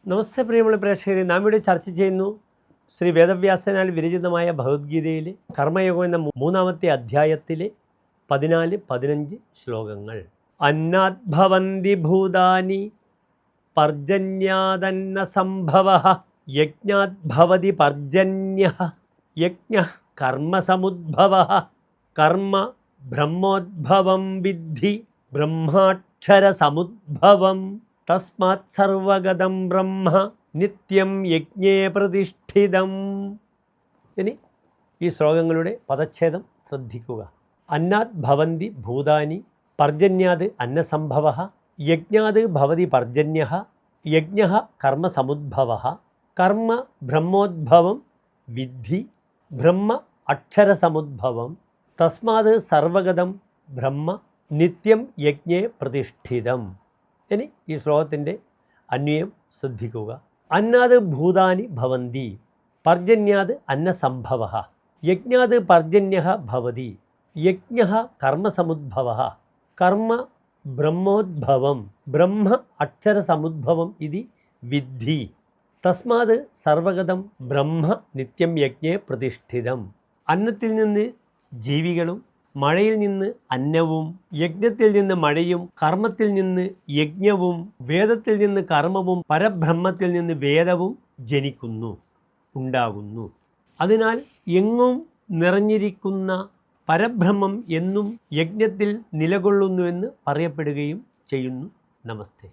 നമസ്തേ പ്രിയമുള്ള പ്രേക്ഷകരെ, നാം ഇവിടെ ചർച്ച ചെയ്യുന്നു ശ്രീ വേദവ്യാസനാൽ വിരചിതമായ ഭഗവത്ഗീതയിലെ കർമ്മയോഗം എന്ന 3-ാമത്തെ അധ്യായത്തിലെ 14-15 ശ്ലോകങ്ങൾ. അന്നാദ്ഭവന്തി ഭൂതാനി പർജന്യാദന്ന സംഭവഃ യജ്ഞാദ്ഭവതി പർജന്യഃ യജ്ഞഃ കർമ്മസമുദ്ഭവഃ കർമ്മ ബ്രഹ്മോദ്ഭവം വിദ്ധി ബ്രഹ്മാക്ഷരസമുദ്ഭവം തസ്മാത് സർവഗതം ബ്രഹ്മ നിത്യം യജ്ഞേ പ്രതിഷ്ഠിതം. ഇനി ഈ ശ്ലോകങ്ങളുടെ പദച്ഛേദം ശ്രദ്ധിക്കുക. അന്നാത് ഭവന്തി ഭൂതാനി പർജന്യാത് അന്നസംഭവഃ യജ്ഞാത് ഭവതി പർജന്യഃ യജ്ഞഃ കർമ്മസമുദ്ഭവഃ കർമ്മ ബ്രഹ്മോദ്ഭവം വിദ്ധി ബ്രഹ്മ അക്ഷരസമുദ്ഭവം തസ്മാത് സർവഗതം ബ്രഹ്മ നിത്യം യജ്ഞേ പ്രതിഷ്ഠിതം. ഇനി ഈ ശ്ലോകത്തിൻ്റെ അന്വയം ശ്രദ്ധിക്കുക. അന്നാത് ഭൂതാനി ഭവന്തി പർജന്യാത് അന്നസംഭവഃ യജ്ഞാത് പർജന്യഃ ഭവതി യജ്ഞഃ കർമ്മസമുദ്ഭവഃ കർമ്മ ബ്രഹ്മോദ്ഭവം ബ്രഹ്മ അക്ഷരസമുദ്ഭവം ഇതി വിദ്ധി തസ്മാത് സർവഗതം ബ്രഹ്മ നിത്യം യജ്ഞേ പ്രതിഷ്ഠിതം. അന്നത്തിൽ നിന്ന് ജീവികളും മഴയിൽ നിന്ന് അന്നവും യജ്ഞത്തിൽ നിന്ന് മഴയും കർമ്മത്തിൽ നിന്ന് യജ്ഞവും വേദത്തിൽ നിന്ന് കർമ്മവും പരബ്രഹ്മത്തിൽ നിന്ന് വേദവും ജനിക്കുന്നു, ഉണ്ടാകുന്നു. അതിനാൽ എങ്ങും നിറഞ്ഞിരിക്കുന്ന പരബ്രഹ്മം എന്നും യജ്ഞത്തിൽ നിലകൊള്ളുന്നുവെന്ന് പറയപ്പെടുകയും ചെയ്യുന്നു. നമസ്തേ.